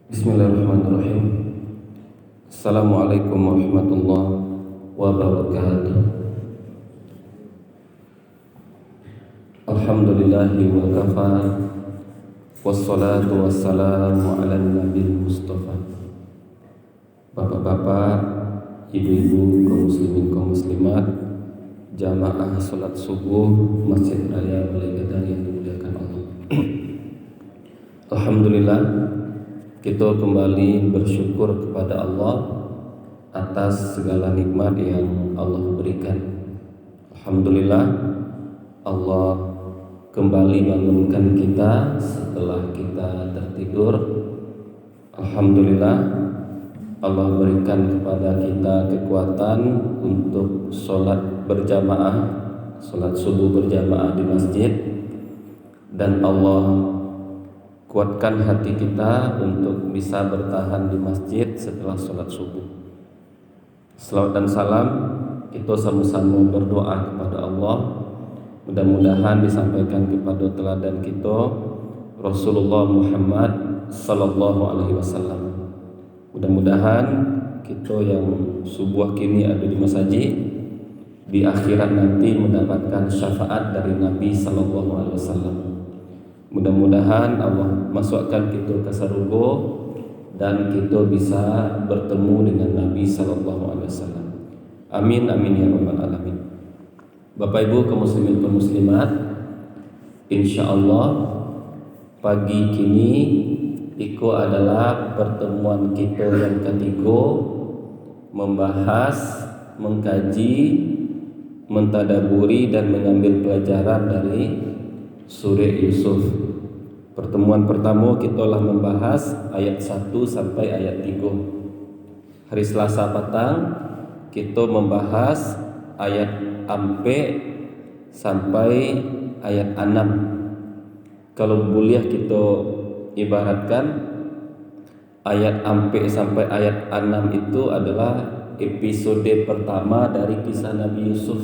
Bismillahirrahmanirrahim. Assalamualaikum warahmatullahi wabarakatuh. Alhamdulillahi wa kafa, wassalatu wassalamu ala nabil mustafa. Bapak-bapak, ibu-ibu, kaum muslimin, kaum muslimat, jamaah salat subuh Masjid Raya Balai Gadang yang dimuliakan Allah. Alhamdulillah, kita kembali bersyukur kepada Allah atas segala nikmat yang Allah berikan. Alhamdulillah, Allah kembali bangunkan kita setelah kita tertidur. Alhamdulillah, Allah berikan kepada kita kekuatan untuk sholat berjamaah, sholat subuh berjamaah di masjid, dan Allah kuatkan hati kita untuk bisa bertahan di masjid setelah sholat subuh. Salawat dan salam kita sama-sama berdoa kepada Allah. Mudah-mudahan disampaikan kepada teladan kita Rasulullah Muhammad sallallahu alaihi wasallam. Mudah-mudahan kita yang subuh kini ada di masjid, di akhirat nanti mendapatkan syafaat dari Nabi sallallahu alaihi wasallam. Mudah-mudahan Allah masukkan kita ke surga dan kita bisa bertemu dengan Nabi sallallahu alaihi wasallam. Amin amin ya rabbal alamin. Bapak Ibu kaum muslimin kaum muslimat, insyaallah pagi kini itu adalah pertemuan kita yang ketiga membahas, mengkaji, mentadaburi dan mengambil pelajaran dari surah Yusuf. Pertemuan pertama kita telah membahas ayat 1 sampai ayat 3. Hari Selasa petang kita membahas ayat ampe sampai ayat 6. Kalau boleh kita ibaratkan ayat ampe sampai ayat 6 itu adalah episode pertama dari kisah Nabi Yusuf.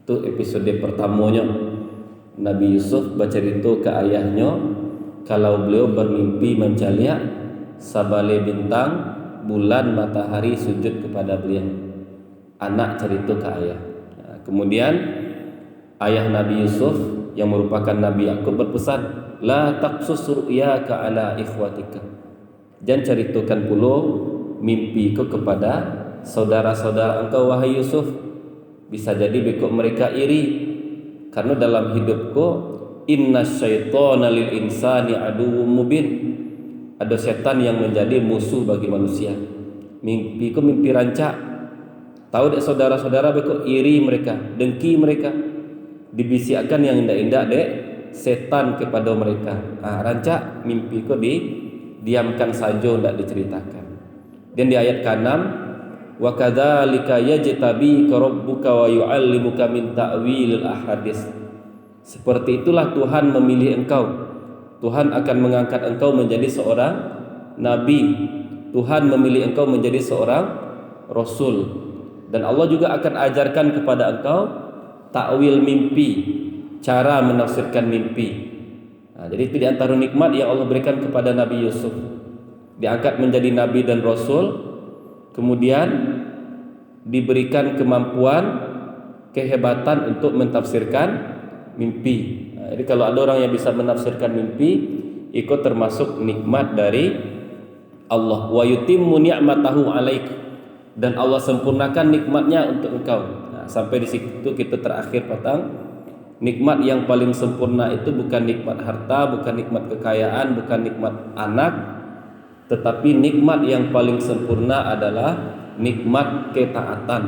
Itu episode pertamanya. Nabi Yusuf bercerita ke ayahnya kalau beliau bermimpi mencaliak sabale bintang, bulan, matahari sujud kepada beliau. Anak cerita ke ayah. Kemudian ayah Nabi Yusuf yang merupakan Nabi Yakub berpesan, la taqsus ru'yaka ala ikhwatika. Jangan ceritakan pula mimpiku kepada saudara-saudara engkau wahai Yusuf. Bisa jadi bekok mereka iri. Karena dalam hidupku inna syaitana lil insani aduwwum mubin. Ada setan yang menjadi musuh bagi manusia. Mimpiku mimpi rancak. Tahu dek saudara-saudara bekok iri mereka, dengki mereka. Dibisikkan yang indah-indah dek setan kepada mereka. Rancak mimpiku diamkan saja, tidak diceritakan. Dan di ayat ke-6, wa kadzalika yajtabika rabbuka wa yu'allimuka min ta'wilil ahadits. Seperti itulah Tuhan memilih engkau. Tuhan akan mengangkat engkau menjadi seorang nabi. Tuhan memilih engkau menjadi seorang rasul. Dan Allah juga akan ajarkan kepada engkau ta'wil mimpi, cara menafsirkan mimpi. Jadi itu di antara nikmat yang Allah berikan kepada Nabi Yusuf. Diangkat menjadi nabi dan rasul. Kemudian diberikan kemampuan, kehebatan untuk mentafsirkan mimpi. Jadi kalau ada orang yang bisa menafsirkan mimpi, ikut termasuk nikmat dari Allah. Wa yutimmu ni'matahu 'alaik, dan Allah sempurnakan nikmatnya untuk engkau. Sampai di situ kita terakhir petang. Nikmat yang paling sempurna itu bukan nikmat harta, bukan nikmat kekayaan, bukan nikmat anak, tetapi nikmat yang paling sempurna adalah nikmat ketaatan.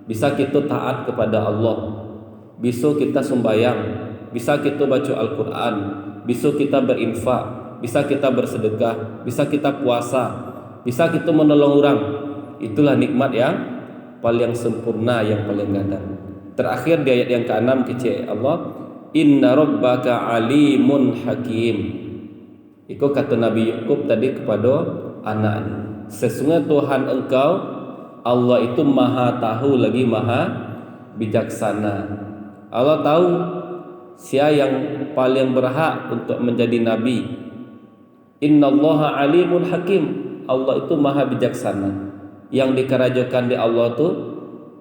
Bisa kita taat kepada Allah, bisa kita sembahyang, bisa kita baca Al-Quran, bisa kita berinfak, bisa kita bersedekah, bisa kita puasa, bisa kita menolong orang. Itulah nikmat yang paling sempurna, yang paling ganda. Terakhir di ayat yang ke-6 kecil Allah, inna rabbaka alimun hakim. Itu kata Nabi Yakub tadi kepada anaknya, sesungguhnya Tuhan engkau Allah itu maha tahu lagi maha bijaksana. Allah tahu siapa yang paling berhak untuk menjadi nabi. Innallaha alimun hakim. Allah itu maha bijaksana. Yang dikerajakan di Allah tuh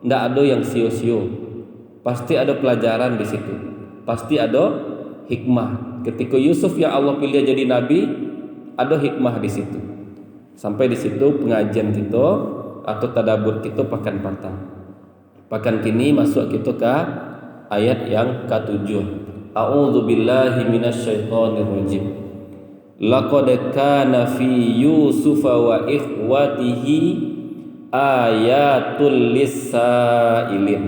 ndak ada yang sio-sio. Pasti ada pelajaran di situ. Pasti ada hikmah. Ketika Yusuf yang Allah pilih jadi nabi, ada hikmah di situ. Sampai di situ pengajian kita atau tadabbur kita pekan petang. Pekan kini masuk kita ke ayat yang ke-7. A'udzu billahi minasyaitonir rajim. Laqad kana fi Yusufa wa ikhwatihi ayatul lisailin.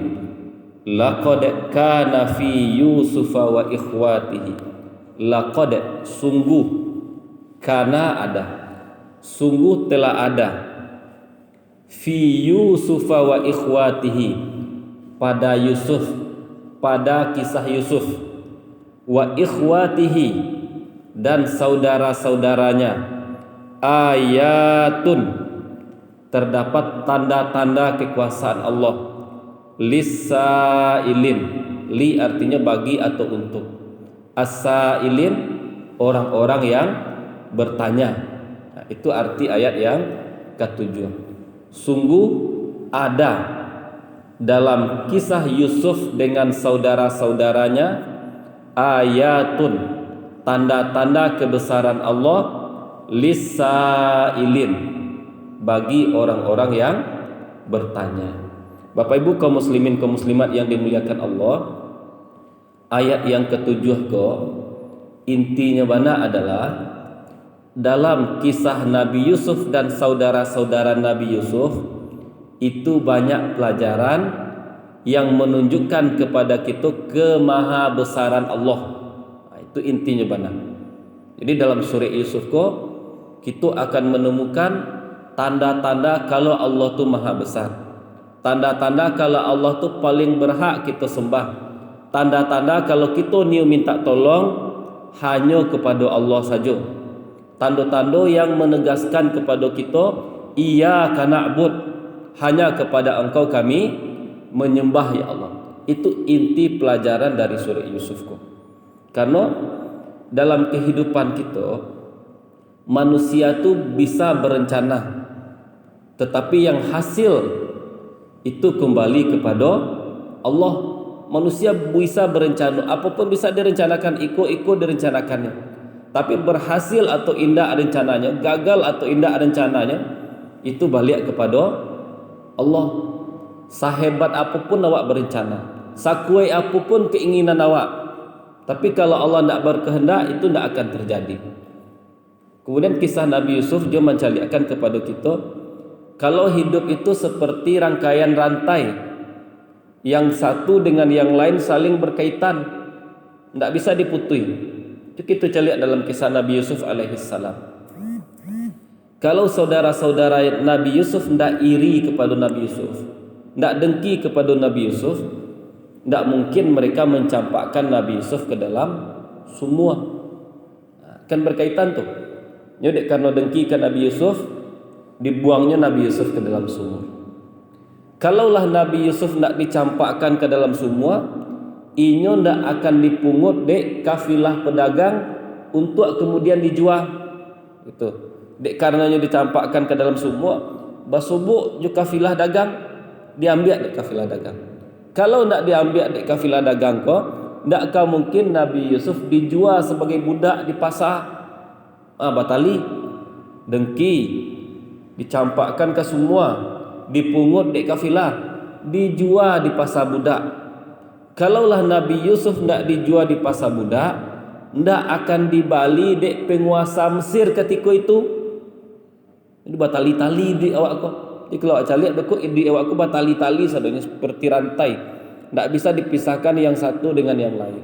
Laqad kana fi Yusufa wa ikhwatihi. Laqad sungguh, kana ada, sungguh telah ada, fi Yusufa wa ikhwatihi, pada Yusuf, pada kisah Yusuf, wa ikhwatihi, dan saudara-saudaranya, ayatun, terdapat tanda-tanda kekuasaan Allah, lisailin, li artinya bagi atau untuk, asailin, orang-orang yang bertanya. Nah, itu arti ayat yang ke-7. Sungguh ada dalam kisah Yusuf dengan saudara-saudaranya ayatun, tanda-tanda kebesaran Allah, lisailin, bagi orang-orang yang bertanya. Bapak Ibu kaum muslimin kaum muslimat yang dimuliakan Allah, ayat yang ke-7 intinya mana adalah dalam kisah Nabi Yusuf dan saudara-saudara Nabi Yusuf itu banyak pelajaran yang menunjukkan kepada kita kemahabesaran Allah. Itu intinya benar. Jadi dalam surah Yusuf kita akan menemukan tanda-tanda kalau Allah tu maha besar. Tanda-tanda kalau Allah tu paling berhak kita sembah. Tanda-tanda kalau kita ni minta tolong hanya kepada Allah saja. Tanda-tanda yang menegaskan kepada kita iyyaka na'bud, hanya kepada Engkau kami menyembah ya Allah. Itu inti pelajaran dari surah Yusuf. Karena dalam kehidupan kita manusia tu bisa berencana, tetapi yang hasil itu kembali kepada Allah. Manusia bisa berencana, apapun bisa direncanakan, ikut direncanakannya. Tapi berhasil atau indah rencananya, gagal atau indah rencananya, itu balik kepada Allah. Sahebat apapun awak berencana, sakuai apapun keinginan awak, tapi kalau Allah tidak berkehendak, itu tidak akan terjadi. Kemudian kisah Nabi Yusuf dia mencalikan kepada kita, kalau hidup itu seperti rangkaian rantai, yang satu dengan yang lain saling berkaitan, tidak bisa diputui. Itu kita cari dalam kisah Nabi Yusuf alaihissalam. Kalau saudara-saudara Nabi Yusuf tidak iri kepada Nabi Yusuf, tidak dengki kepada Nabi Yusuf, tidak mungkin mereka mencampakkan Nabi Yusuf ke dalam sumur. Kan berkaitan tuh. Jadi karena dengki ke Nabi Yusuf, dibuangnya Nabi Yusuf ke dalam sumur. Kalaulah Nabi Yusuf tidak dicampakkan ke dalam sumur, inyo tidak akan dipungut dek kafilah pedagang untuk kemudian dijual. Itu. Dek karenanya dicampakkan ke dalam sumur, basubuk juga kafilah dagang, diambil dek kafilah dagang. Kalau tidak diambil dek kafilah dagang tidak akan mungkin Nabi Yusuf dijual sebagai budak di pasar. Batali, dengki, dicampakkan ke semua, dipungut dek kafilah, dijual di pasar budak. Kalaulah Nabi Yusuf tidak dijual di pasar budak, tidak akan dibali dek penguasa Mesir ketika itu. Jadi batali-tali di awak kau. Jadi kalau awak cari di awak kau batali-tali sadanya seperti rantai, tidak bisa dipisahkan yang satu dengan yang lain.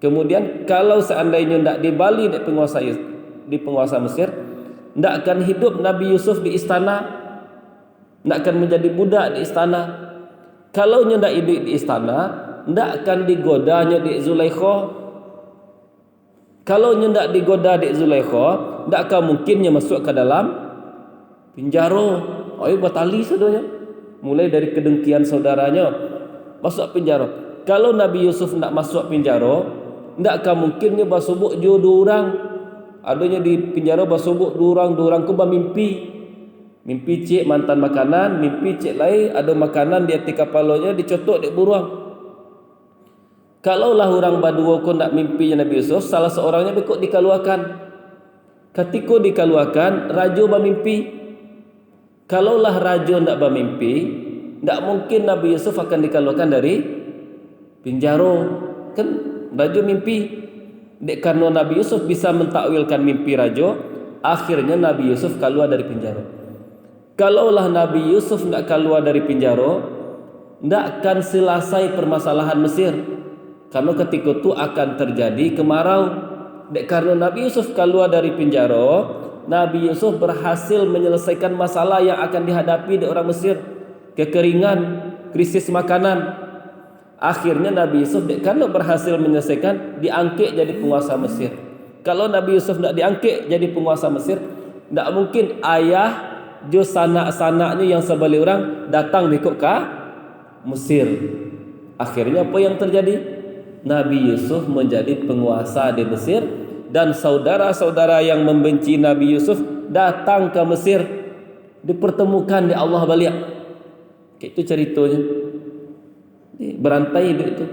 Kemudian kalau seandainya tidak dibali dek penguasa Mesir, tidak akan hidup Nabi Yusuf di istana, tidak akan menjadi budak di istana. Kalau tidak hidup di istana, tidak akan digodanya di Zulaikha. Kalau tidak digoda di Zulaikha, tidak akan mungkinnya masuk ke dalam penjara. Batali sadonya. Mulai dari kedengkian saudaranya masuk penjara. Kalau Nabi Yusuf tidak masuk penjara, tidak akan mungkinnya basubuk jodoh orang. adanya di penjara basubuk durang ku mimpi cik mantan makanan, mimpi cik lain ada makanan di hati kapalonya dicotok dek buruang. Kalaulah orang badua ko nak mimpi Nabi Yusuf, salah seorangnya bekok dikeluarkan. Ketika dikeluarkan, raja bermimpi. Kalaulah raja tidak bermimpi, tidak mungkin Nabi Yusuf akan dikeluarkan dari penjara. Kan raja mimpi. Dek karena Nabi Yusuf bisa mentakwilkan mimpi raja, akhirnya Nabi Yusuf keluar dari penjara. Kalaulah Nabi Yusuf tidak keluar dari penjara, tidak akan selesai permasalahan Mesir. Karena ketika itu akan terjadi kemarau. Dek karena Nabi Yusuf keluar dari penjara, Nabi Yusuf berhasil menyelesaikan masalah yang akan dihadapi di orang Mesir. Kekeringan, krisis makanan. Akhirnya Nabi Yusuf dek karena berhasil menyelesaikan, diangkat jadi penguasa Mesir. Kalau Nabi Yusuf tidak diangkat jadi penguasa Mesir, tidak mungkin ayah jo sanak-sanaknya yang sebalik orang datang ikut ke Mesir. Akhirnya apa yang terjadi? Nabi Yusuf menjadi penguasa di Mesir dan saudara-saudara yang membenci Nabi Yusuf datang ke Mesir, dipertemukan di Allah balik. Itu ceritanya. Berantai itu.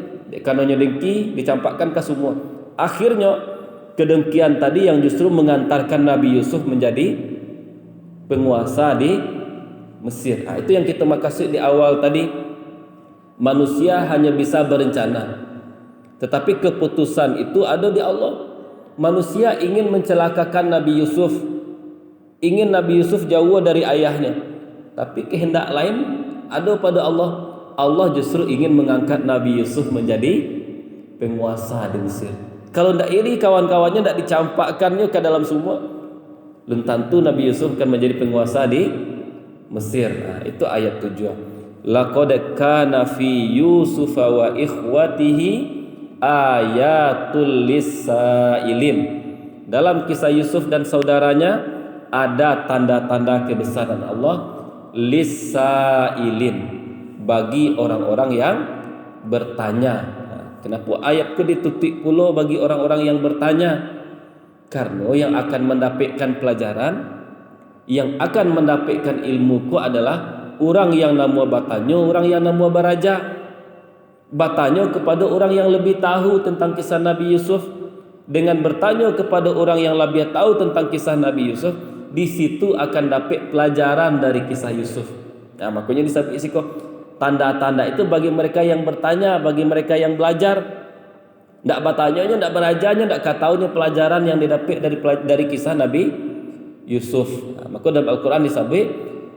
Karenanya dengki dicampakkan ke semua. Akhirnya kedengkian tadi yang justru mengantarkan Nabi Yusuf menjadi penguasa di Mesir. Itu yang kita maksud di awal tadi. Manusia hanya bisa berencana, tetapi keputusan itu ada di Allah. Manusia ingin mencelakakan Nabi Yusuf, ingin Nabi Yusuf jauh dari ayahnya, tapi kehendak lain ada pada Allah. Allah justru ingin mengangkat Nabi Yusuf menjadi penguasa di Mesir. Kalau tidak iri kawan-kawannya tidak dicampakkannya ke dalam semua, belum tentu Nabi Yusuf akan menjadi penguasa di Mesir. Itu ayat 7. Laqad kana fi Yusuf wa ikhwatihi ayatul lisailin. Dalam kisah Yusuf dan saudaranya ada tanda-tanda kebesaran Allah lisailin, bagi orang-orang yang bertanya. Kenapa ayat ke ditutik pula bagi orang-orang yang bertanya? Karena yang akan mendapatkan pelajaran, yang akan mendapatkan ilmu ku adalah orang yang nama bertanya, orang yang nama beraja. Bertanya kepada orang yang lebih tahu tentang kisah Nabi Yusuf, dengan bertanya kepada orang yang lebih tahu tentang kisah Nabi Yusuf, di situ akan dapat pelajaran dari kisah Yusuf. Makanya disebut isiko tanda-tanda itu bagi mereka yang bertanya, bagi mereka yang belajar. Tidak bertanyanya, tidak berajanya, tidak ketahunya pelajaran yang didapat dari kisah Nabi Yusuf. Maka dalam Al-Quran disebut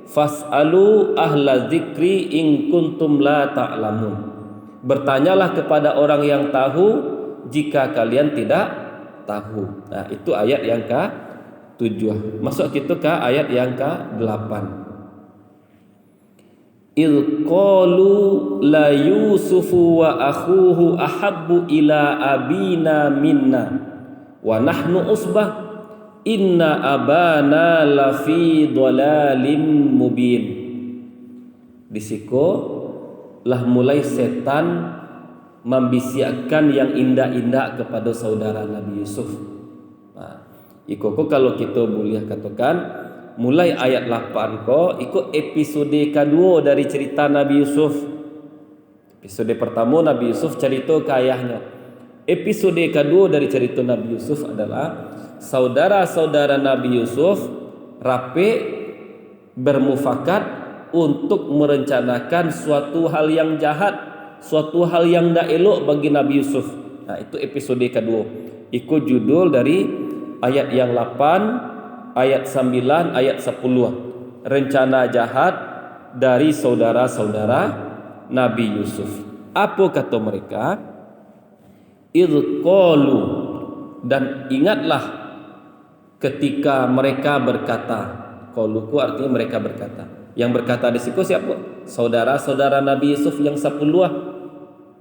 fas'alu ahla dzikri in kuntum la ta'lamun. Bertanyalah kepada orang yang tahu jika kalian tidak tahu. Itu ayat yang ke-7. Masuk kita ke ayat yang ke-8. Idh qalu la yusufu wa akhuhu ahabbu ila abina minna wa nahnu usbah inna abana lafi dhalalim mubin. Disiko lah mulai setan membisiakkan yang indah-indah kepada saudara Nabi Yusuf. Ikoko kalau kita boleh katakan mulai ayat 8 ko ikut episode kedua dari cerita Nabi Yusuf. Episode pertama Nabi Yusuf cerita ke ayahnya. Episode kedua dari cerita Nabi Yusuf adalah saudara-saudara Nabi Yusuf rapi bermufakat untuk merencanakan suatu hal yang jahat, suatu hal yang tidak elok bagi Nabi Yusuf. Itu episode kedua. Ikut judul dari ayat yang 8, ayat 9, ayat 10. Rencana jahat dari saudara-saudara Nabi Yusuf. Apa kata mereka? Idh qalu, dan ingatlah ketika mereka berkata. Qaluku artinya mereka berkata. Yang berkata di situ siapa? Saudara-saudara Nabi Yusuf yang 10.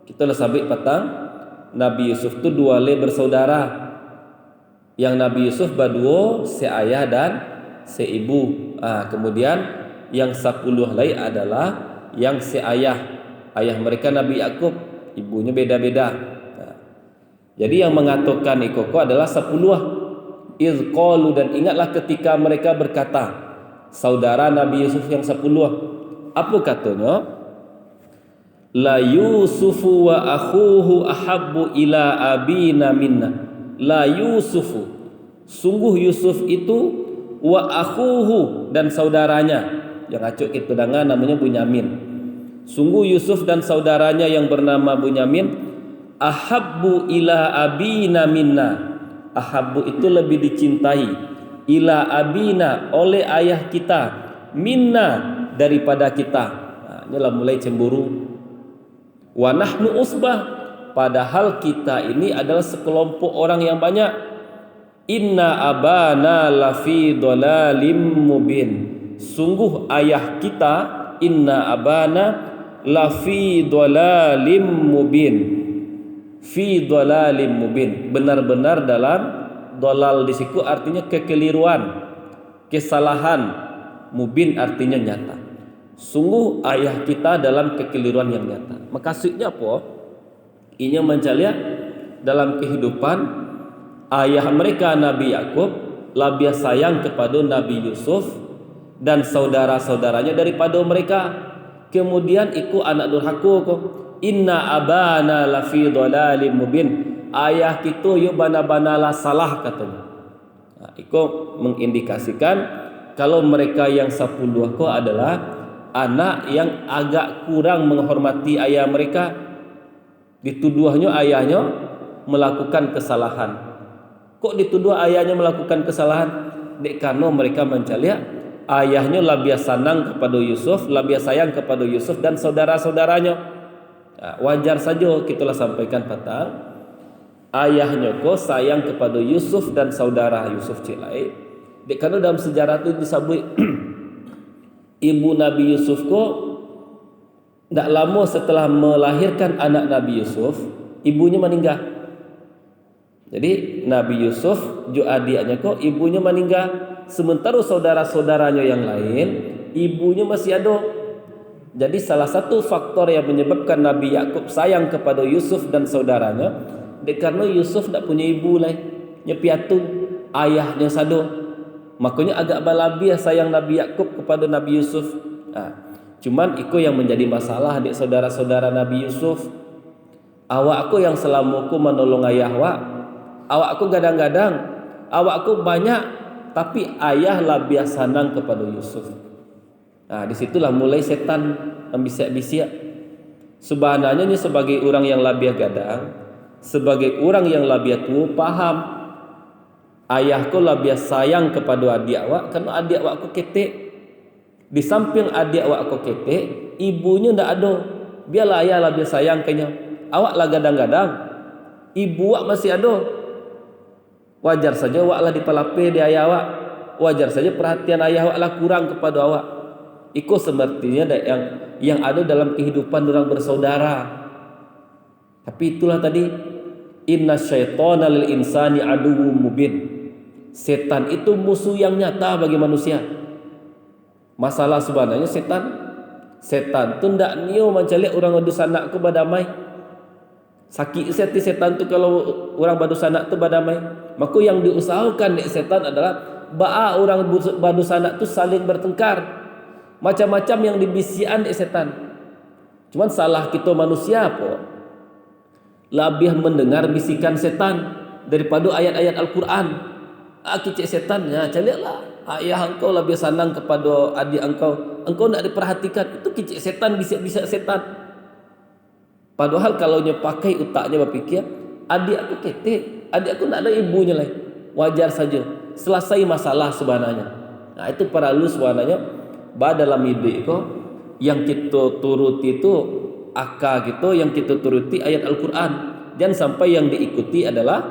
Kita lah sabit petang. Nabi Yusuf tu 2 le bersaudara. Yang Nabi Yusuf berdua seayah dan seibu. Kemudian yang 10 lain adalah yang seayah. Ayah mereka Nabi Yakub, ibunya beda-beda. Jadi yang mengatakan ikoko adalah 10. iz qalu, dan ingatlah ketika mereka berkata, saudara Nabi Yusuf yang 10, apa katanya? La Yusufu wa akhuhu ahabbu ila abina minna. La Yusufu, sungguh Yusuf itu, wa akhuhu, dan saudaranya, yang acuk itu dengan namanya Bunyamin. Sungguh Yusuf dan saudaranya yang bernama Bunyamin, ahabbu ila abina minna. Ahabbu itu lebih dicintai, ila abina, oleh ayah kita, minna, daripada kita. Nah, inilah mulai cemburu. Wa nahnu usbah, padahal kita ini adalah sekelompok orang yang banyak. Inna abana lafi dhalalim mubin, sungguh ayah kita, inna abana lafi dhalalim mubin, fi dhalalim mubin, benar-benar dalam dhalal di situ artinya kekeliruan, kesalahan, mubin artinya nyata. Sungguh ayah kita dalam kekeliruan yang nyata. Maksudnya apa? Ini mencari dalam kehidupan ayah mereka Nabi Yakub lebih sayang kepada Nabi Yusuf dan saudara-saudaranya daripada mereka. Kemudian iku anak durhaka ko, inna abana lafi dhalalim mubin, ayah kita yo bana-banalah salah katanya. Nah, iku mengindikasikan kalau mereka yang 10 ko adalah anak yang agak kurang menghormati ayah mereka. Dituduhnya ayahnya melakukan kesalahan. Kok dituduh ayahnya melakukan kesalahan? Dek karena mereka mencari ayahnya lebih senang kepada Yusuf, lebih sayang kepada Yusuf dan saudara-saudaranya. Nah, wajar saja kita sampaikan petang. Ayahnya kok sayang kepada Yusuf dan saudara Yusuf cilai. Dek karena dalam sejarah itu disebut ibu Nabi Yusuf kok tidak lama setelah melahirkan anak Nabi Yusuf, ibunya meninggal. Jadi Nabi Yusuf jo adiknya kok ibunya meninggal, sementara saudara-saudaranya yang lain ibunya masih ada. Jadi salah satu faktor yang menyebabkan Nabi Yakub sayang kepada Yusuf dan saudaranya, karena Yusuf tidak punya ibu lah, nyepiatu ayahnya sado. Makanya agak balabia sayang Nabi Yakub kepada Nabi Yusuf. Nah, cuman itu yang menjadi masalah adik saudara-saudara Nabi Yusuf. Awak aku yang selama aku menolong ayah awak aku gadang-gadang, awak aku banyak, tapi ayah lebih senang kepada Yusuf. Nah, disitulah mulai setan membisik-bisik. Sebenarnya ini sebagai orang yang lebih gadang, sebagai orang yang lebih tua, paham ayahku lebih sayang kepada adik awak karena adik awakku ketek. Di samping adik awakku ketek, ibunya ndak ada. Biarlah ayah lebih sayang kayaknya. Awak lah gadang-gadang, ibu awak masih ada. Wajar saja awak lah dipalape di ayah awak. Wajar saja perhatian ayah awak lah kurang kepada awak. Itu sepertinya yang ada dalam kehidupan orang bersaudara. Tapi itulah tadi, inna syaitana lil insani aduwwum mubin. Setan itu musuh yang nyata bagi manusia. Masalah sebenarnya setan tu ndak nio mencari orang badusanak ku badamai. Sakit seti setan tu kalau orang badusanak tu badamai. Maka yang diusahakan dek setan adalah baa orang badusanak tu saling bertengkar. Macam-macam yang dibisian dek setan. Cuman salah kita manusia apa? Lebih mendengar bisikan setan daripada ayat-ayat Al-Quran. Kicik setan, ya carilah ayah engkau lebih senang kepada adik engkau tidak diperhatikan. Itu kicik setan, bisik-bisik setan. Padahal kalau dia pakai utaknya berpikir, adik aku ketek, adik aku tidak ada ibunya lah, wajar saja, selesai masalah sebenarnya. Nah itu para lu sebenarnya dalam hidup itu yang kita turuti itu akal gitu, yang kita turuti ayat Al-Quran. Jangan sampai yang diikuti adalah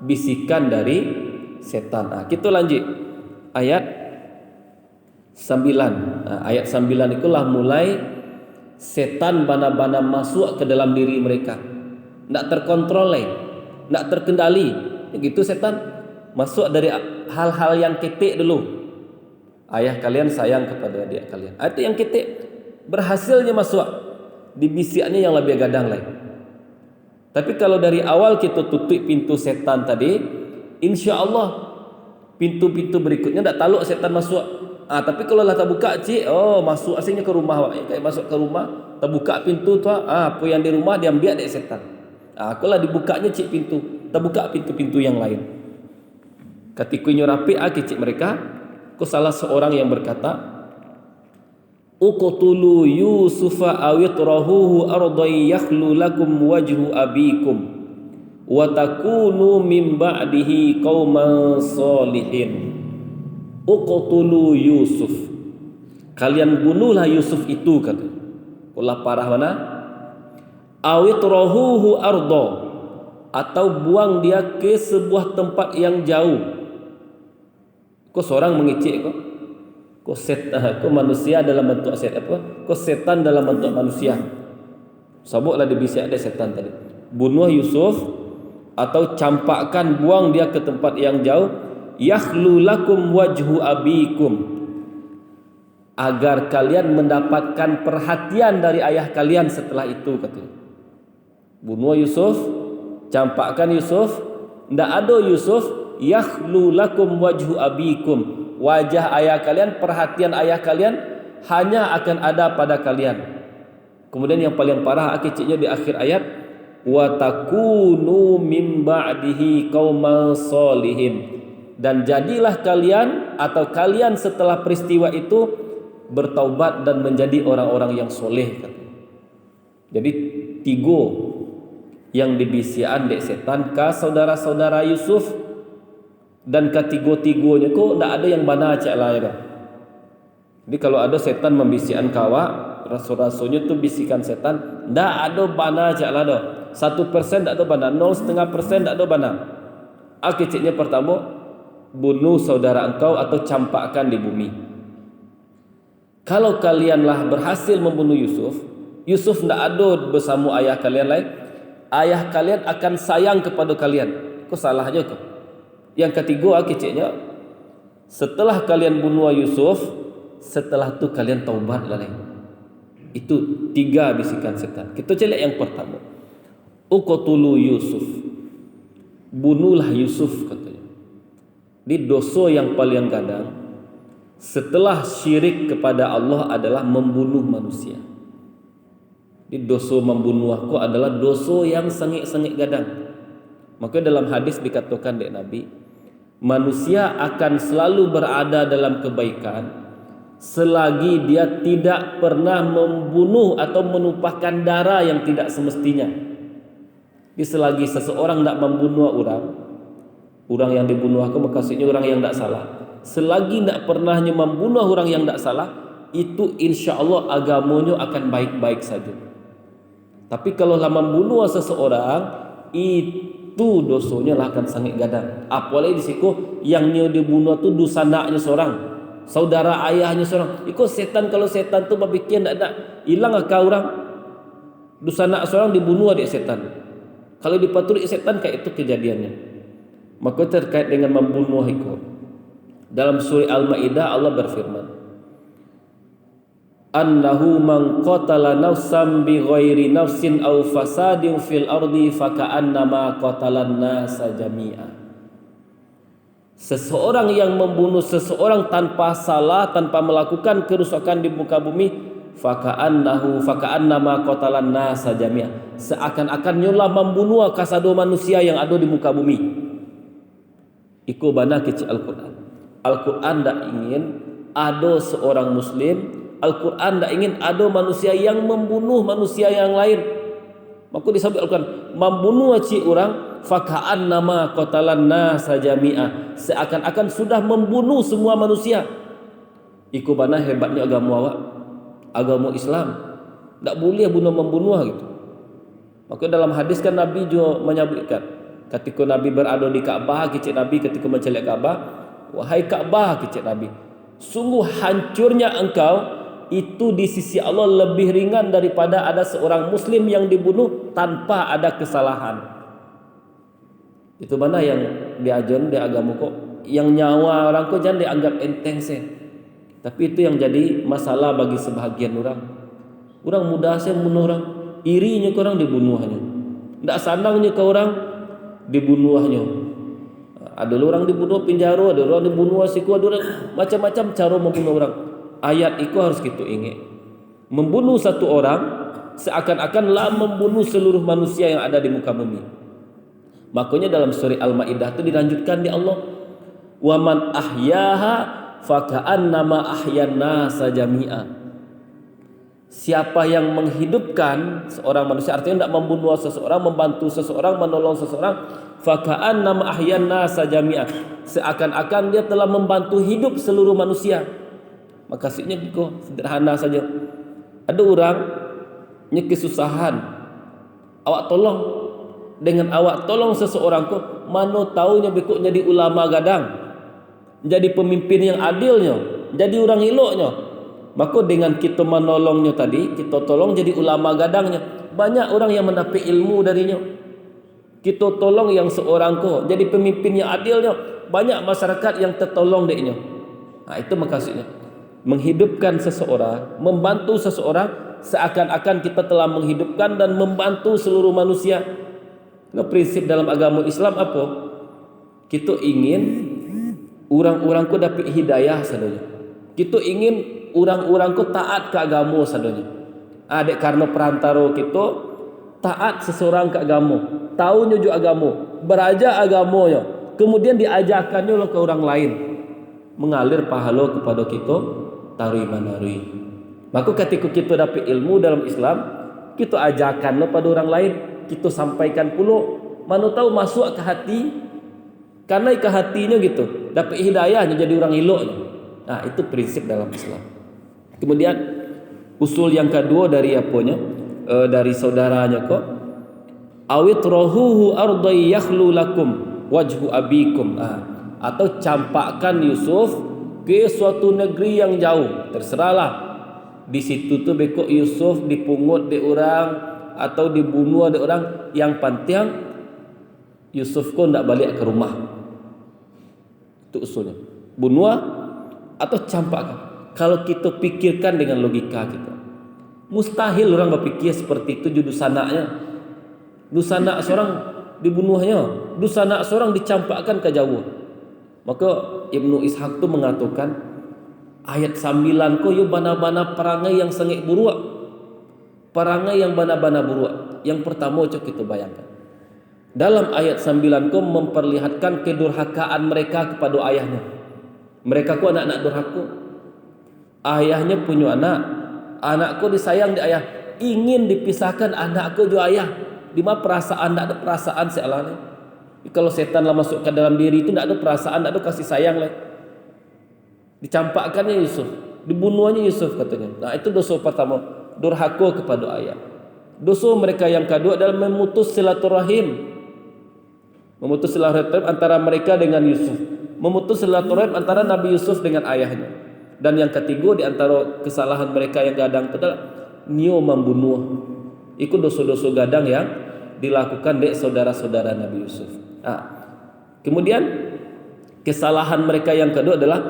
bisikan dari setan. Nah, kita lanjut ayat 9. Nah, ayat 9 itulah mulai setan bana-bana masuk ke dalam diri mereka. Tidak terkontrol, tidak terkendali. Begitu setan masuk dari hal-hal yang ketek dulu. Ayah kalian sayang kepada adik kalian. Itu yang ketek berhasilnya masuk di bisiknya yang lebih gadang lain. Tapi kalau dari awal kita tutup pintu setan tadi, insya Allah pintu-pintu berikutnya tak taluk setan masuk. Tapi kalau lah tak buka cik, masuk aslinya ke rumah awak. Kayak masuk ke rumah, tak buka pintu tu, apa yang di rumah dia ambil dek setan. Kalau lah dibukanya cik pintu, tak buka pintu-pintu yang lain. Ketika nyo rapi cik mereka, ko salah seorang yang berkata, uqtulu yusufa awitrahuhu ardai yakhlu lakum wajhu abikum wa takunu min ba'dihi qauman salihin. Uqtulu Yusuf, kalian bunuhlah Yusuf itu, kata. Ulah parah mana? Awitrahuhu arda, atau buang dia ke sebuah tempat yang jauh. Kok seorang mengicik kok? Kok manusia dalam bentuk Kok setan dalam bentuk manusia? Sabuklah dibisik ada setan tadi. Bunuh Yusuf atau campakkan, buang dia ke tempat yang jauh. Yakhlu lakum wajhu abikum, agar kalian mendapatkan perhatian dari ayah kalian setelah itu, katanya. Bunuh Yusuf, campakkan Yusuf, ndak ada Yusuf, yakhlu lakum wajhu abikum, wajah ayah kalian, perhatian ayah kalian hanya akan ada pada kalian. Kemudian yang paling parah akiciknya di akhir ayat, wa takunu mim ba'dihi qauman sholihin, dan jadilah kalian atau kalian setelah peristiwa itu bertaubat dan menjadi orang-orang yang soleh. Jadi 3 yang dibisian dek setan ke saudara-saudara Yusuf, dan ketiga-tiganya kok ndak ada yang bana cak lah ya. Jadi kalau ada setan membisikan kawa, rasul-rasulnya tu bisikan setan, ndak ada bana cak lah dah. 1% ndak ada bana, 0,5% ndak ada bana. Akiciknya pertama, bunuh saudara engkau atau campakkan di bumi. Kalau kalianlah berhasil membunuh Yusuf, Yusuf tidak ada bersama ayah kalian lain, ayah kalian akan sayang kepada kalian. Kok salahnya kok? Yang ketiga akiciknya, setelah kalian bunuh Yusuf, setelah itu kalian taubat lah. Itu 3 bisikan setan. Kita celak yang pertama, uqtulu Yusuf, bunuhlah Yusuf, katanya. Di dosa yang paling gadang setelah syirik kepada Allah adalah membunuh manusia. Di dosa membunuh aku adalah dosa yang sengit-sengit gadang. Maka dalam hadis dikatakan oleh Nabi, manusia akan selalu berada dalam kebaikan selagi dia tidak pernah membunuh atau menumpahkan darah yang tidak semestinya. Di selagi seseorang tidak membunuh orang yang dibunuh aku maksudnya orang yang tidak salah. Selagi tidak pernahnya membunuh orang yang tidak salah, itu insya Allah agamanya akan baik-baik saja. Tapi kalau lah membunuh seseorang, itu dosanya lah akan sangat gadang. Apalagi di siku yang dia dibunuh tu dusanaknya seorang, saudara ayahnya seorang. Ikut setan, kalau setan tu berbikin tidak ada hilang akal orang. Dusanak seorang dibunuh adik setan. Kalau dipatuhi setan kayak itu kejadiannya. Maka terkait dengan membunuh itu, dalam surah Al-Maidah Allah berfirman, annahu man qatala nafsan bighairi nafsin aw fasadin fil ardi faka'annama qatalan nasa jami'a. Seseorang yang membunuh seseorang tanpa salah, tanpa melakukan kerusakan di muka bumi, faka'annama qatalan nasa jami'a, seakan-akan nyolah membunuh kasado manusia yang ada di muka bumi. Iku bana kecil Al-Quran. Al-Quran tak ingin ada seorang Muslim, Al-Quran tak ingin ada manusia yang membunuh manusia yang lain. Maka disebut Al-Quran, membunuh cik orang, faka'an nama qatalan nasa jami'ah, seakan-akan sudah membunuh semua manusia. Iku bana hebatnya agama awak, agama Islam. Tak boleh membunuh gitu. Maka dalam hadis kan Nabi juga menyebutkan, ketika Nabi berada di Kaabah, kecik Nabi ketika mencelak Kaabah, wahai Kaabah, kecik Nabi, sungguh hancurnya engkau itu di sisi Allah lebih ringan daripada ada seorang Muslim yang dibunuh tanpa ada kesalahan. Itu mana yang diajarkan di agama kok, yang nyawa orang kok jangan dianggap enteng sih. Tapi itu yang jadi masalah bagi sebahagian orang. Orang mudah saya bunuh orang, irinya ke orang dibunuhnya, tidak senangnya ke orang dibunuhnya. Ada orang dibunuh penjara, ada orang dibunuh siku, ada orang macam-macam cara membunuh orang. Ayat itu harus kita ingat. Membunuh satu orang seakan-akan lah membunuh seluruh manusia yang ada di muka bumi. Makanya dalam surah Al-Maidah itu dilanjutkan di Allah, wa man ahyaha faka'annama ahyan nasa jami'a. Siapa yang menghidupkan seorang manusia, artinya tidak membunuh seseorang, membantu seseorang, menolong seseorang, faka'annama ahyan nasa jami'a, seakan-akan dia telah membantu hidup seluruh manusia. Maksudnya itu sederhana saja. Ada orang kesusahan, awak tolong. Dengan awak tolong seseorang kok, mana taunya bekok jadi ulama gadang, jadi pemimpin yang adilnya, jadi orang eloknya. Maka dengan kita menolongnya tadi, kita tolong jadi ulama gadangnya, banyak orang yang mendapat ilmu darinya. Kita tolong yang seorang kok jadi pemimpin yang adilnya, banyak masyarakat yang tertolong dengannya. Nah, itu maksudnya menghidupkan seseorang, membantu seseorang seakan-akan kita telah menghidupkan dan membantu seluruh manusia. Nah, prinsip dalam agama Islam apa? Kita ingin orang-orang ku dapat hidayah sadanya. Kita ingin orang-orang ku taat ke agama sadanya. Adek karena perantara kita taat seseorang ke agama, tahu nyuju agama, beraja agamanya, kemudian diajarkannya ke orang lain, mengalir pahala kepada kita tarui manarui. Maka ketika kita dapat ilmu dalam Islam, kita ajarkannya pada orang lain, kita sampaikan pula, mana tahu masuk ke hati, karena ke hatinya gitu, dapat hidayahnya jadi orang eloknya. Nah, itu prinsip dalam Islam. Kemudian usul yang kedua dari apanya? Dari saudaranya kok, awit rohuhu ardai yakhlu lakum wajhu abikum. Atau campakkan Yusuf ke suatu negeri yang jauh, terserahlah. Di situ tuh bekok Yusuf dipungut di orang atau dibunuh ada orang, yang penting Yusuf kok tidak balik ke rumah. Itu usulnya. Bunuh atau campakkan. Kalau kita pikirkan dengan logika kita, mustahil orang berpikir seperti itu judul sanaknya. Dusana seorang dibunuhnya, dusana seorang dicampakkan ke jauh. Maka Ibnu Ishaq itu mengatakan ayat 9 ko yo bana-bana perangai yang sangat buruk. Perangai yang bana-bana buruk. Yang pertama coba kita bayangkan. Dalam ayat 9 ko memperlihatkan kedurhakaan mereka kepada ayahnya. Mereka ko anak-anak durhaka. Ayahnya punya anak, anakku disayang di ayah, ingin dipisahkan anakku jo ayah. Di mana perasaan, tidak ada perasaan sealanya. Kalau setan lah masuk ke dalam diri itu tidak ada perasaan, tidak ada kasih sayang lah. Dicampakkannya Yusuf, dibunuhnya Yusuf katanya. Nah, itu dosa pertama, durhaka kepada ayah. Dosa mereka yang kedua adalah memutus silaturahim. Memutus silaturahim antara mereka dengan Yusuf, memutus silaturahim antara Nabi Yusuf dengan ayahnya. Dan yang ketiga di antara kesalahan mereka yang gadang itu adalah nio membunuh. Itu dosa-dosa gadang yang dilakukan dek saudara-saudara Nabi Yusuf. Kemudian kesalahan mereka yang kedua adalah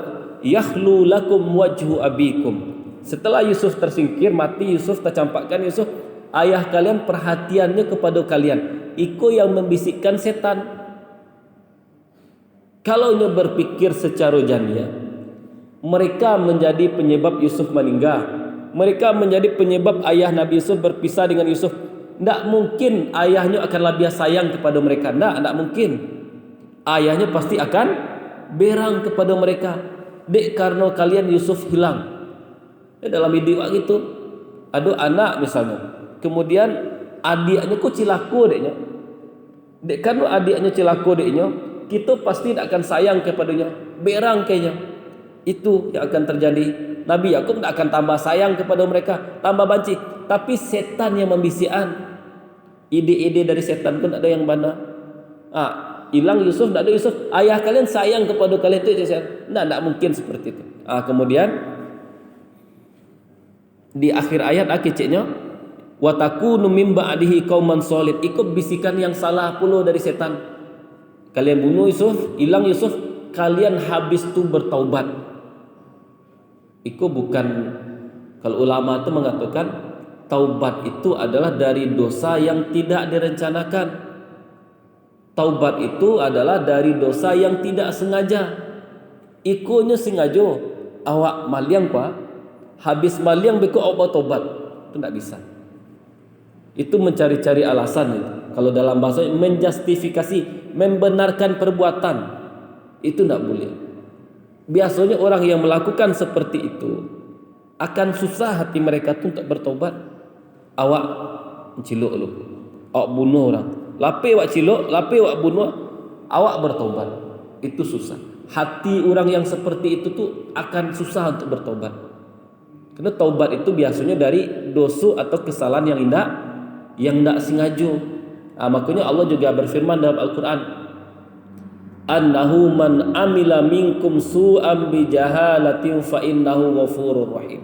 yakhlu lakum wajhu abikum. Setelah Yusuf tersingkir, mati Yusuf, tercampakkan Yusuf, ayah kalian perhatiannya kepada kalian. Iko yang membisikkan setan. Kalau nya berpikir secara jania, mereka menjadi penyebab Yusuf meninggal. Mereka menjadi penyebab ayah Nabi Yusuf berpisah dengan Yusuf. Tidak mungkin ayahnya akan lebih sayang kepada mereka. Tidak mungkin. Ayahnya pasti akan berang kepada mereka. Dek karena kalian Yusuf hilang. Dalam video gitu, ada anak misalnya, kemudian adiknya kok cilaku deknya. Dek karena adiknya cilaku deknya, kita pasti tidak akan sayang kepadanya. Berang kayaknya. Itu yang akan terjadi. Nabi Yakub tidak akan tambah sayang kepada mereka, tambah benci. Tapi setan yang membisikkan. Ide-ide dari setan pun ada yang mana. Hilang Yusuf, tidak ada Yusuf. Ayah kalian sayang kepada kalian itu. Tidak mungkin seperti itu. Kemudian di akhir ayat keceknya, wa takunu mim ba'dihi qauman solid. Ikut bisikan yang salah pula dari setan. Kalian bunuh Yusuf, hilang Yusuf, kalian habis itu bertaubat. Itu bukan, kalau ulama itu mengatakan taubat itu adalah dari dosa yang tidak direncanakan. Taubat itu adalah dari dosa yang tidak sengaja. Ikonya sengaja awak maliang pa, habis maliang beko awak taubat. Itu tidak bisa. Itu mencari-cari alasan itu. Kalau dalam bahasa menjustifikasi, membenarkan perbuatan. Itu tidak boleh. Biasanya orang yang melakukan seperti itu akan susah hati mereka tu untuk bertobat. Awak menciluk lu, awak bunuh orang. Lape awak ciluk, lape awak bunuh, awak bertobat. Itu susah. Hati orang yang seperti itu tuh akan susah untuk bertobat. Karena taubat itu biasanya dari dosa atau kesalahan yang tidak sengaja. Makanya Allah juga berfirman dalam Al-Quran, annahu man amila minkum su'am bijahalatin fa innahu ghafurur rahim.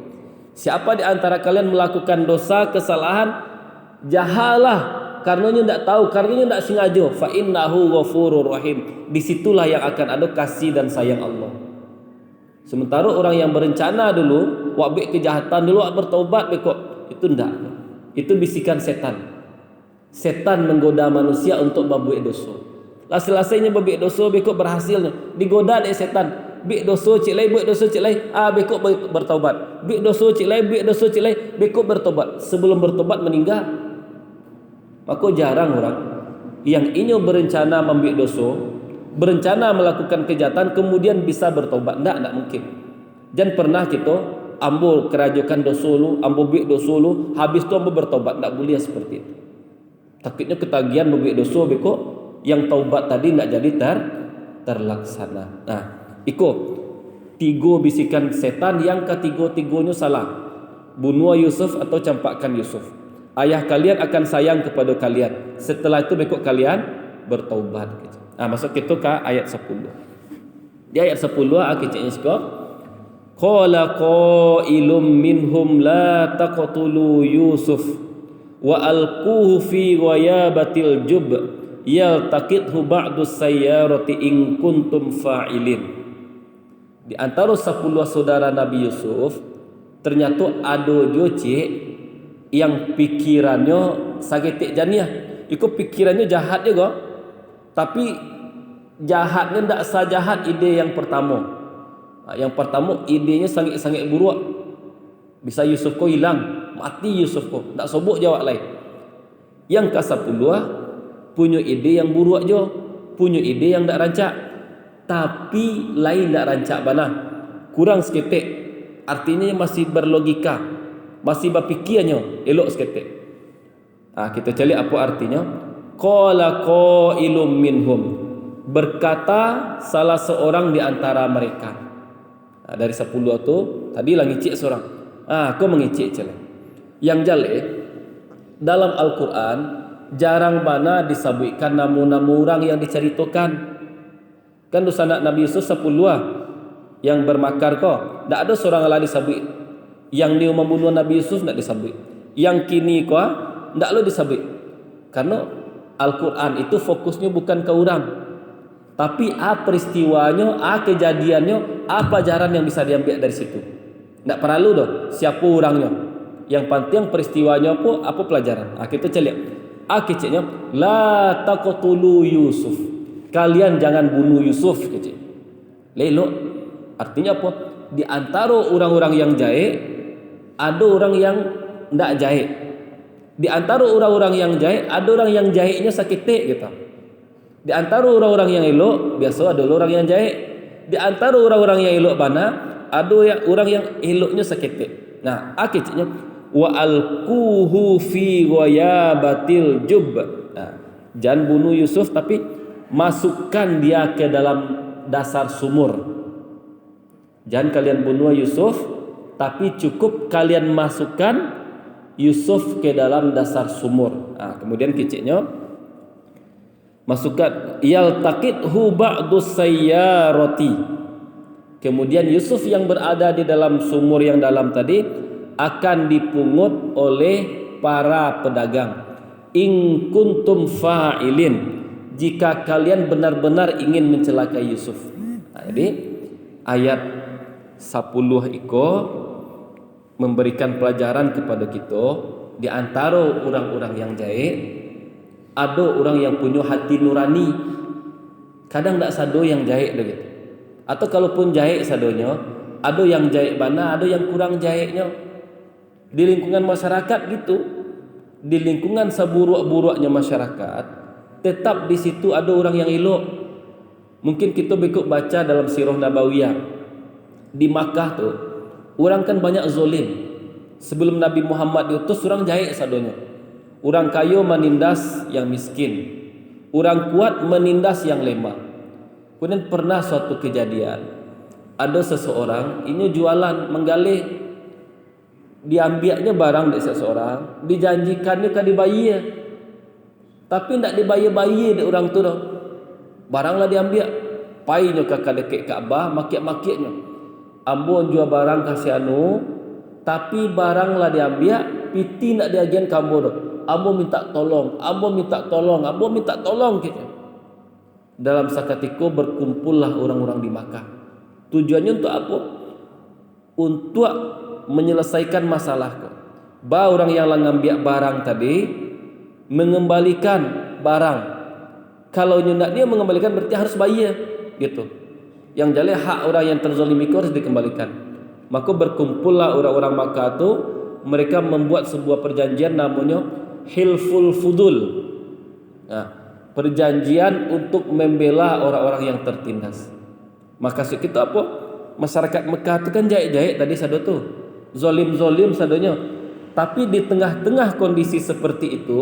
Siapa di antara kalian melakukan dosa, kesalahan, jahalah, karenanya tidak tahu, karenanya tidak sengaja, fa innahu ghafurur rahim. Disitulah yang akan ada kasih dan sayang Allah. Sementara orang yang berencana dulu, wak buat kejahatan dulu, wak bertaubat bekok, itu tidak. Itu bisikan setan. Setan menggoda manusia untuk berbuat dosa. Lasi-lasinya berbuat dosa, bekok berhasilnya digoda oleh setan. Buat dosa cik lai, buat dosa cik lai, bekok bertaubat. Buat dosa cik lai, buat dosa cik lai, bekok bertaubat. Sebelum bertaubat meninggal. Maka jarang orang yang ini berencana membuat dosa, berencana melakukan kejahatan, kemudian bisa bertobat. Tidak mungkin. Dan pernah kita ambo kerajukan dosa lu, ambo buat dosa lu, habis tu ambo bertobat. Tidak boleh seperti itu. Takutnya ketagihan membuat dosa beko, yang taubat tadi tidak jadi terlaksana. Nah, iko 3 bisikan setan yang ketiga-tiganya salah. Bunuh Yusuf atau campakkan Yusuf. Ayah kalian akan sayang kepada kalian. Setelah itu bekok kalian bertaubat. Masuk kita ke ayat 10. Di ayat 10 akicnya sekok. Qala qailum minhum la taqtulu Yusuf wa alquhu fi ghayabatil jub yaltaqithu ba'du sayyarati in kuntum fa'ilin. Di antara 10 saudara Nabi Yusuf ternyata ada joce yang pikirannya sagetik janiah. Itu pikirannya jahat juga. Tapi jahatnya tidak sejahat ide yang pertama. Yang pertama idenya sangat-sangat buruk. Bisa Yusuf ko hilang, mati Yusuf ko, tidak sobok jawab lain. Yang ke-10 punya ide yang buruk jo, punya ide yang tidak rancak. Tapi lain tidak rancak bana. Kurang seketik. Artinya masih berlogika. Masih berfikirnya elok seketik. Kita cari apa artinya. Qala qailum minhum, berkata salah seorang di antara mereka. Dari 10 tu tadi lah ngicik seorang. Kau mengicik cele. Yang jale dalam Al-Quran jarang bana disebutkan nama-nama orang yang diceritakan. Kan dosa anak Nabi Yusuf 10 yang bermakar kok. Tak ada seorang lagi disebut. Yang dia membunuh Nabi Yusuf tidak disebut. Yang kini kau tidak lo disebut. Karena Al-Quran itu fokusnya bukan ke orang, tapi peristiwanya, kejadiannya, pelajaran yang bisa diambil dari situ. Tidak perlu doh siapa orangnya. Yang penting peristiwanya apa pelajaran. Kita cek. Keciknya la taqtulu Yusuf. Kalian jangan bunuh Yusuf kecik. Lelo artinya apa? Di antara orang-orang yang jahil ada orang yang tidak jahil. Di antara orang-orang yang jahil ada orang yang jahilnya sakitik gitu. Di antara orang-orang yang elok biasa ada orang yang jahil. Di antara orang-orang yang elok bana ada orang yang eloknya sakitik. Akhirnya wa alquhu fi ghayabatil jub. Jangan bunuh Yusuf tapi masukkan dia ke dalam dasar sumur. Jangan kalian bunuh Yusuf, tapi cukup kalian masukkan Yusuf ke dalam dasar sumur. Kemudian keciknya masukkan yaltaqithu ba'du sayyarati. Kemudian Yusuf yang berada di dalam sumur yang dalam tadi akan dipungut oleh para pedagang. In kuntum fa'ilin, jika kalian benar-benar ingin mencelakai Yusuf. Jadi ayat 10 iko memberikan pelajaran kepada kita. Di antara orang-orang yang jahil Ada orang yang punya hati nurani, kadang tak sado yang jahit begitu. Atau kalaupun jahit sadonya, ada yang jahit bana, ada yang kurang jahitnya. Di lingkungan masyarakat gitu, di lingkungan seburuk-buruknya masyarakat, tetap di situ ada orang yang elok. Mungkin kita bekuk baca dalam sirah Nabawiyah di Makkah tuh, orang kan banyak zolim. Sebelum Nabi Muhammad diutus, orang jahit sadonya. Orang kaya menindas yang miskin, orang kuat menindas yang lemah. Kemudian pernah suatu kejadian, ada seseorang ini jualan menggalih, diambilnya barang dari seseorang, dijanjikannya kan dibayar, tapi tidak dibayar-bayar dari orang tu dah. Baranglah diambil, painya kakak dekat Kaabah, makiat-makiatnya. Ambo jual barang kasih anu, tapi baranglah diambil, piti nak diagian kamu dah. Ambo minta tolong, ambo minta tolong, ambo minta tolong gitu. Dalam seketika berkumpullah orang-orang di Makkah. Tujuannya untuk apa? Untuk menyelesaikan masalah kau. Orang yang ngambil barang tadi mengembalikan barang. Kalau nyendak dia mengembalikan berarti harus bayar gitu. Yang jelas hak orang yang terzalimi itu harus dikembalikan. Maka berkumpullah orang-orang Makkah itu, mereka membuat sebuah perjanjian namanya Hilful Fudul. Nah, perjanjian untuk membela orang-orang yang tertindas. Maka kita apa? Masyarakat Mekah itu kan jahit-jahit tadi sado tu. Zolim-zolim sadonya. Tapi di tengah-tengah kondisi seperti itu,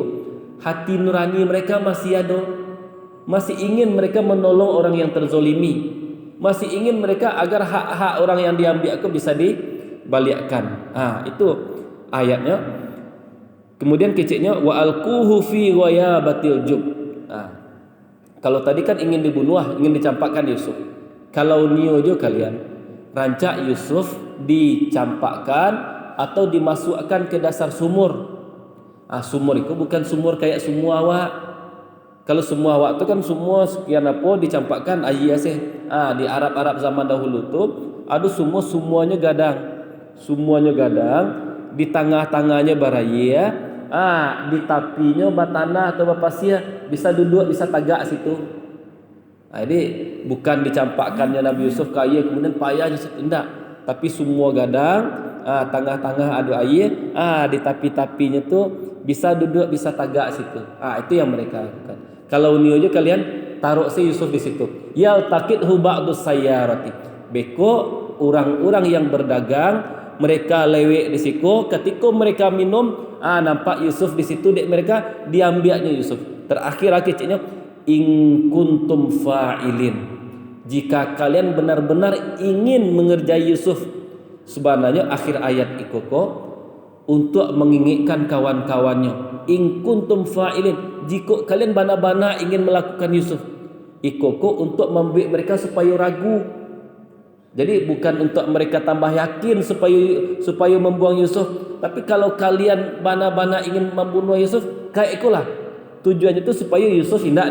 hati nurani mereka masih ada. Masih ingin mereka menolong orang yang terzolimi. Masih ingin mereka agar hak-hak orang yang diambil itu bisa dibalikkan. Itu ayatnya. Kemudian keciknya wa alquhu fi ghayabatil jub. Kalau tadi kan ingin dibunuh, ingin dicampakkan Yusuf. Kalau niojo kalian rancak Yusuf dicampakkan atau dimasukkan ke dasar sumur. Sumur itu bukan sumur kayak sumur awak. Kalau semua awak tu kan semua sekian apa dicampakkan di Arab zaman dahulu tu ada semuanya gadang. Semuanya gadang, di tengah-tengahnya baraya, di tapinya batana atau bapasir, bisa duduk, bisa tagak situ. Jadi bukan dicampakkannya Nabi Yusuf kaya kemudian payahnya tidak, tapi semua gadang, tengah-tengah ada air, di tapi-tapinya tu bisa duduk, bisa tagak situ. Itu yang mereka lakukan. Kalau ni aja kalian taruh si Yusuf di situ. Yaltaqithu ba'dus sayyarati. Beko orang-orang yang berdagang, mereka lewek di situ, ketika mereka minum, nampak Yusuf di situ, dek mereka diambilnya Yusuf. Terakhir akhirnya in kuntum fa'ilin. Jika kalian benar-benar ingin mengerjai Yusuf, sebenarnya akhir ayat ikoko untuk mengingatkan kawan-kawannya, in kuntum fa'ilin, jika kalian bana-bana ingin melakukan Yusuf, ikoko untuk membuat mereka supaya ragu. Jadi bukan untuk mereka tambah yakin supaya membuang Yusuf, tapi kalau kalian bana-bana ingin membunuh Yusuf, kayak itulah tujuannya itu supaya Yusuf tidak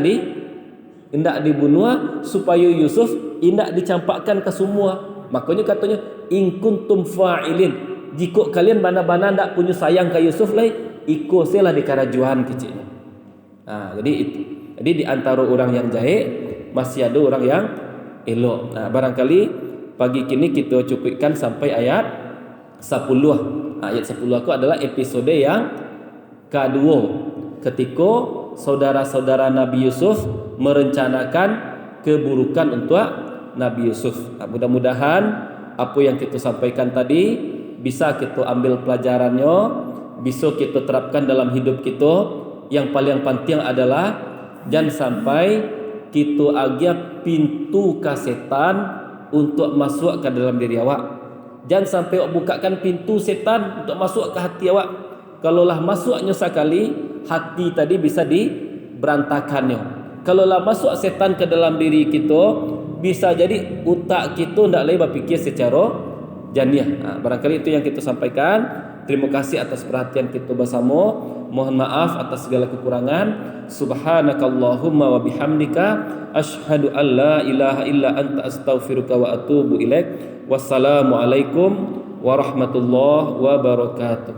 dibunuh, supaya Yusuf tidak dicampakkan ke semua. Makanya katanya in kuntum fa'ilin, jika kalian bana-bana tidak punya sayang ke Yusuf lah, ikut selah di karajuhan kecilnya. Jadi itu. Jadi di antara orang yang jahit masih ada orang yang elok. Barangkali pagi kini kita cukupkan sampai ayat 10. Ayat 10 itu adalah episode yang kedua, ketika saudara-saudara Nabi Yusuf merencanakan keburukan untuk Nabi Yusuf. Mudah-mudahan apa yang kita sampaikan tadi bisa kita ambil pelajarannya, bisa kita terapkan dalam hidup kita. Yang paling penting adalah jangan sampai kita agak pintu ke setan untuk masuk ke dalam diri awak. Jangan sampai awak bukakan pintu setan untuk masuk ke hati awak. Kalaulah masuknya sekali, hati tadi bisa diberantakannya. Kalaulah masuk setan ke dalam diri kita, bisa jadi otak kita tidak lagi berfikir secara janiah. Barangkali itu yang kita sampaikan. Terima kasih atas perhatian kita bersama. Mohon maaf atas segala kekurangan. Subhanakallahumma wa bihamdika asyhadu an la ilaha illa anta astaghfiruka wa atubu ilaik. Wassalamualaikum warahmatullahi wabarakatuh.